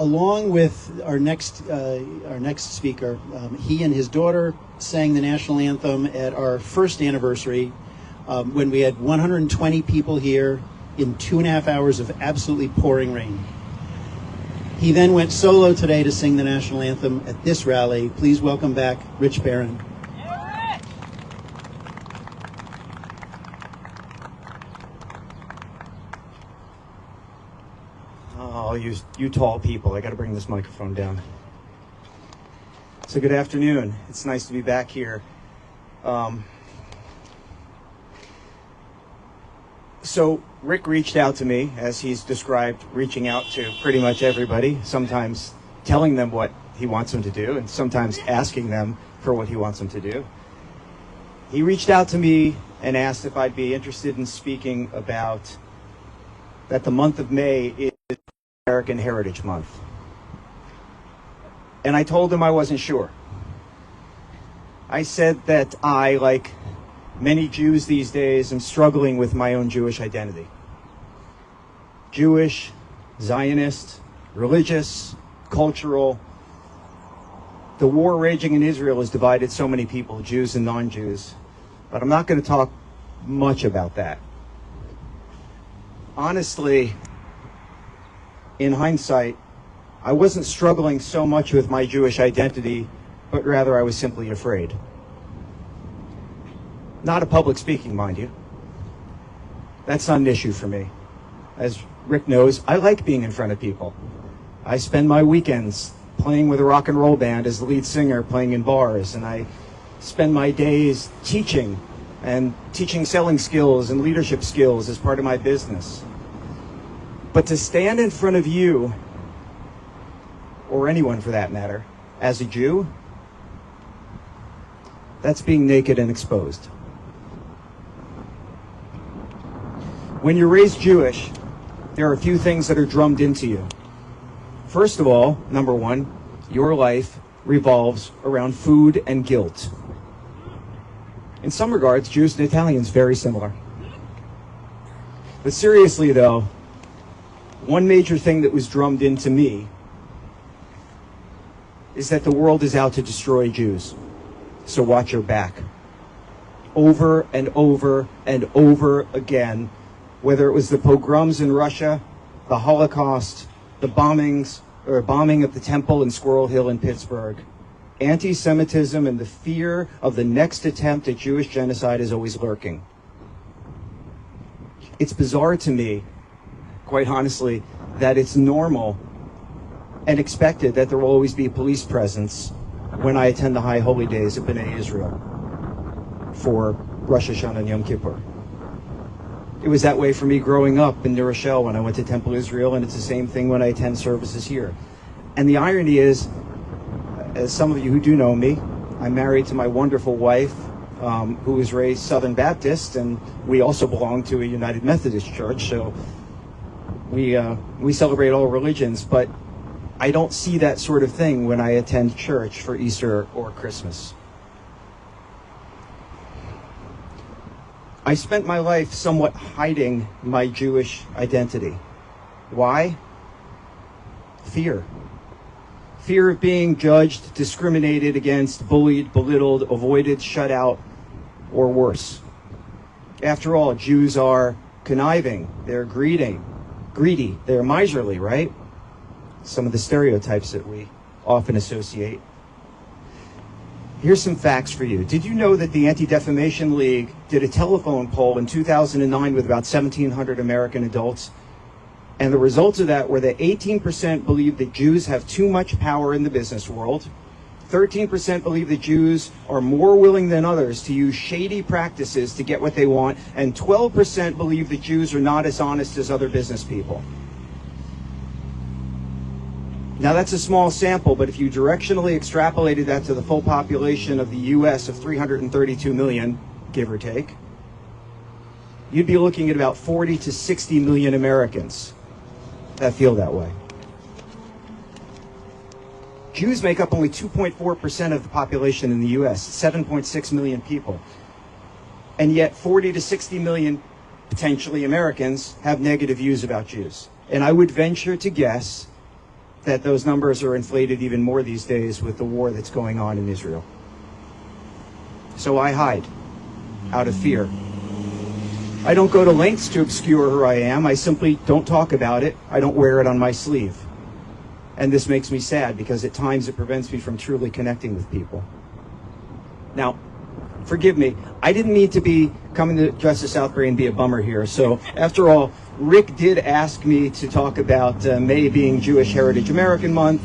Along with our next speaker, he and his daughter sang the national anthem at our first anniversary when we had 120 people here in 2.5 hours of absolutely pouring rain. He then went solo today to sing the national anthem at this rally. Please welcome back Rich Barron. Oh, you tall people. I got to bring this microphone down. So good afternoon. It's nice to be back here. So Rick reached out to me, as he's described, reaching out to pretty much everybody, sometimes telling them what he wants them to do, and sometimes asking them for what he wants them to do. He reached out to me and asked if I'd be interested in speaking about that the month of May is American Heritage Month. And I told him I wasn't sure. I said that I, like many Jews these days, am struggling with my own Jewish identity. Jewish, Zionist, religious, cultural. The war raging in Israel has divided so many people, Jews and non-Jews. But I'm not going to talk much about that. Honestly, in hindsight, I wasn't struggling so much with my Jewish identity, but rather I was simply afraid. Not a public speaking, mind you. That's not an issue for me. As Rick knows, I like being in front of people. I spend my weekends playing with a rock and roll band as the lead singer, playing in bars, and I spend my days teaching selling skills and leadership skills as part of my business. But to stand in front of you, or anyone for that matter, as a Jew, that's being naked and exposed. When you're raised Jewish, there are a few things that are drummed into you. First of all, number one, your life revolves around food and guilt. In some regards, Jews and Italians very similar. But seriously though, one major thing that was drummed into me is that the world is out to destroy Jews. So watch your back. Over and over and over again, whether it was the pogroms in Russia, the Holocaust, the bombing of the temple in Squirrel Hill in Pittsburgh, anti-Semitism and the fear of the next attempt at Jewish genocide is always lurking. It's bizarre to me, quite honestly, that it's normal and expected that there will always be a police presence when I attend the High Holy Days of B'nai Israel for Rosh Hashanah and Yom Kippur. It was that way for me growing up in New Rochelle when I went to Temple Israel, and it's the same thing when I attend services here. And the irony is, as some of you who do know me, I'm married to my wonderful wife, who was raised Southern Baptist, and we also belong to a United Methodist church, so we celebrate all religions, but I don't see that sort of thing when I attend church for Easter or Christmas. I spent my life somewhat hiding my Jewish identity. Why? Fear. Fear of being judged, discriminated against, bullied, belittled, avoided, shut out, or worse. After all, Jews are conniving, they're greedy, they're miserly, right? Some of the stereotypes that we often associate. Here's some facts for you. Did you know that the Anti-Defamation League did a telephone poll in 2009 with about 1,700 American adults? And the results of that were that 18% believe that Jews have too much power in the business world. 13% believe that Jews are more willing than others to use shady practices to get what they want. And 12% believe that Jews are not as honest as other business people. Now that's a small sample, but if you directionally extrapolated that to the full population of the US of 332 million, give or take, you'd be looking at about 40 to 60 million Americans that feel that way. Jews make up only 2.4% of the population in the US, 7.6 million people. And yet 40 to 60 million potentially Americans have negative views about Jews. And I would venture to guess that those numbers are inflated even more these days with the war that's going on in Israel. So I hide out of fear. I don't go to lengths to obscure who I am. I simply don't talk about it. I don't wear it on my sleeve. And this makes me sad because at times it prevents me from truly connecting with people. Now, forgive me. I didn't mean to be coming to Justice Southbury and be a bummer here. So after all, Rick did ask me to talk about May being Jewish Heritage American Month,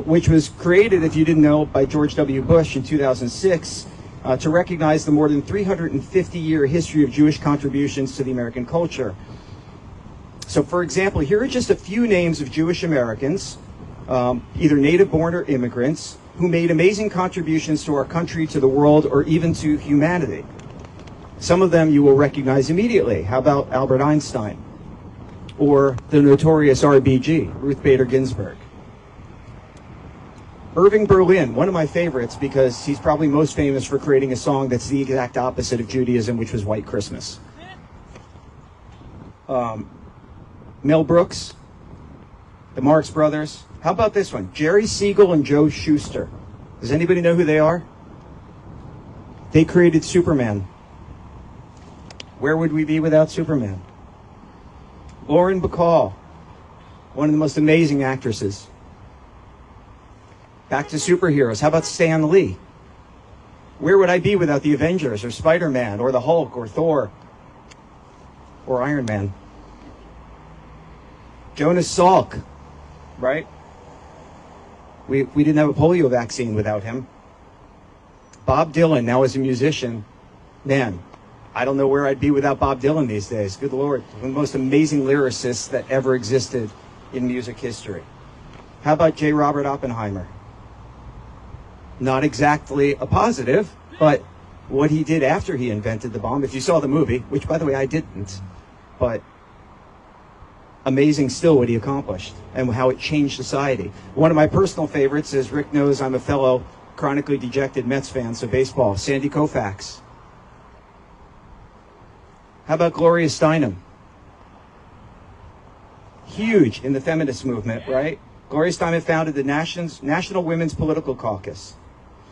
which was created, if you didn't know, by George W. Bush in 2006 to recognize the more than 350-year history of Jewish contributions to the American culture. So, for example, here are just a few names of Jewish Americans, either native-born or immigrants, who made amazing contributions to our country, to the world, or even to humanity. Some of them you will recognize immediately. How about Albert Einstein? Or the notorious RBG, Ruth Bader Ginsburg. Irving Berlin, one of my favorites because he's probably most famous for creating a song that's the exact opposite of Judaism, which was White Christmas. Mel Brooks, the Marx Brothers. How about this one? Jerry Siegel and Joe Shuster. Does anybody know who they are? They created Superman. Where would we be without Superman? Lauren Bacall, one of the most amazing actresses. Back to superheroes. How about Stan Lee? Where would I be without the Avengers or Spider-Man or the Hulk or Thor or Iron Man? Jonas Salk, right? We didn't have a polio vaccine without him. Bob Dylan, now as a musician, man, I don't know where I'd be without Bob Dylan these days. Good Lord, one of the most amazing lyricists that ever existed in music history. How about J. Robert Oppenheimer? Not exactly a positive, but what he did after he invented the bomb, if you saw the movie, which by the way I didn't, but amazing still what he accomplished and how it changed society. One of my personal favorites, as Rick knows, I'm a fellow chronically dejected Mets fan, so baseball, Sandy Koufax. How about Gloria Steinem? Huge in the feminist movement, right? Gloria Steinem founded the National Women's Political Caucus.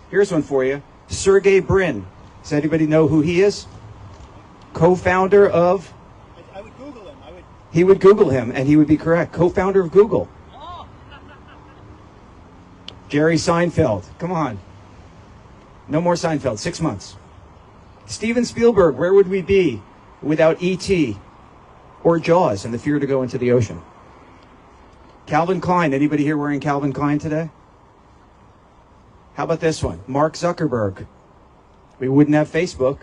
Here's one for you. Sergey Brin. Does anybody know who he is? Co-founder of... I would Google him. He would Google him, and he would be correct. Co-founder of Google. Jerry Seinfeld. Come on. No more Seinfeld. 6 months. Steven Spielberg. Where would we be without E.T. or Jaws and the fear to go into the ocean? Calvin Klein. Anybody here wearing Calvin Klein today? How about this one? Mark Zuckerberg. We wouldn't have Facebook.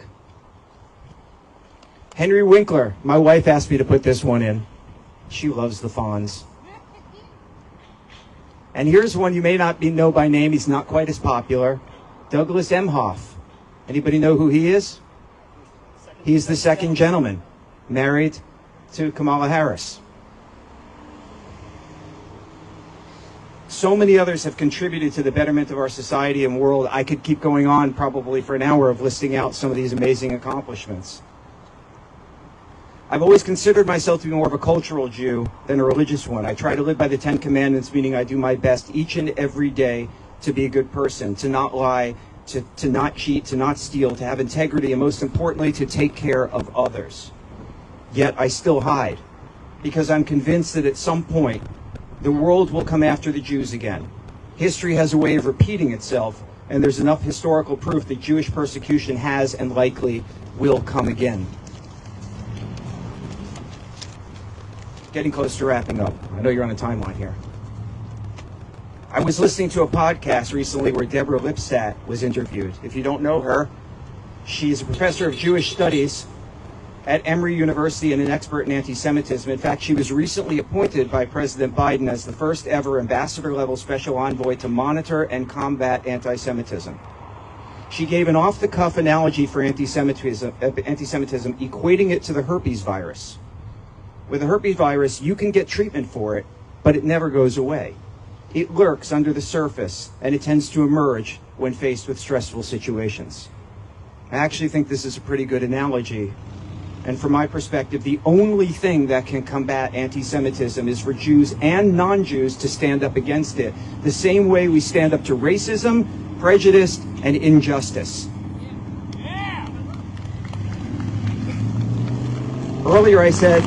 Henry Winkler. My wife asked me to put this one in. She loves the Fonz. And here's one you may not know by name. He's not quite as popular. Douglas Emhoff. Anybody know who he is? He's the second gentleman, married to Kamala Harris. So many others have contributed to the betterment of our society and world. I could keep going on probably for an hour of listing out some of these amazing accomplishments. I've always considered myself to be more of a cultural Jew than a religious one. I try to live by the 10 Commandments, meaning I do my best each and every day to be a good person, to not lie, to not cheat, to not steal, to have integrity, and most importantly, to take care of others. Yet I still hide, because I'm convinced that at some point, the world will come after the Jews again. History has a way of repeating itself, and there's enough historical proof that Jewish persecution has and likely will come again. Getting close to wrapping up. I know you're on a timeline here. I was listening to a podcast recently where Deborah Lipstadt was interviewed. If you don't know her, she's a professor of Jewish studies at Emory University and an expert in anti-Semitism. In fact, she was recently appointed by President Biden as the first ever ambassador-level special envoy to monitor and combat anti-Semitism. She gave an off-the-cuff analogy for anti-Semitism, equating it to the herpes virus. With the herpes virus, you can get treatment for it, but it never goes away. It lurks under the surface, and it tends to emerge when faced with stressful situations. I actually think this is a pretty good analogy And from my perspective, the only thing that can combat anti-Semitism is for Jews and non-Jews to stand up against it, the same way we stand up to racism, prejudice, and injustice. Earlier I said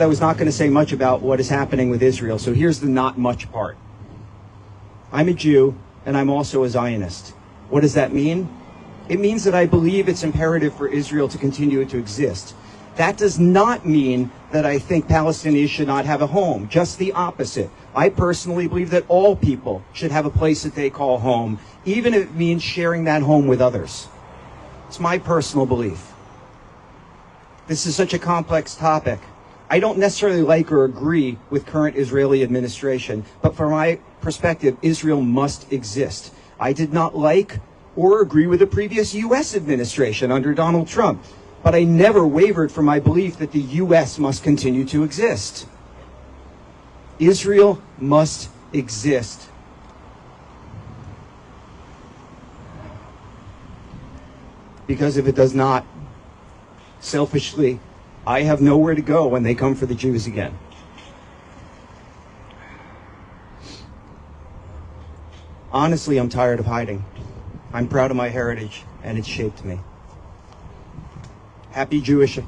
I was not going to say much about what is happening with Israel, so here's the not much part. I'm a Jew, and I'm also a Zionist. What does that mean? It means that I believe it's imperative for Israel to continue to exist. That does not mean that I think Palestinians should not have a home. Just the opposite. I personally believe that all people should have a place that they call home, even if it means sharing that home with others. It's my personal belief. This is such a complex topic. I don't necessarily like or agree with current Israeli administration, but from my perspective, Israel must exist. I did not like or agree with the previous U.S. administration under Donald Trump, but I never wavered from my belief that the U.S. must continue to exist. Israel must exist. Because if it does not, selfishly, I have nowhere to go when they come for the Jews again. Honestly, I'm tired of hiding. I'm proud of my heritage, and it's shaped me. Happy Jewish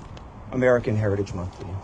American Heritage Month to you.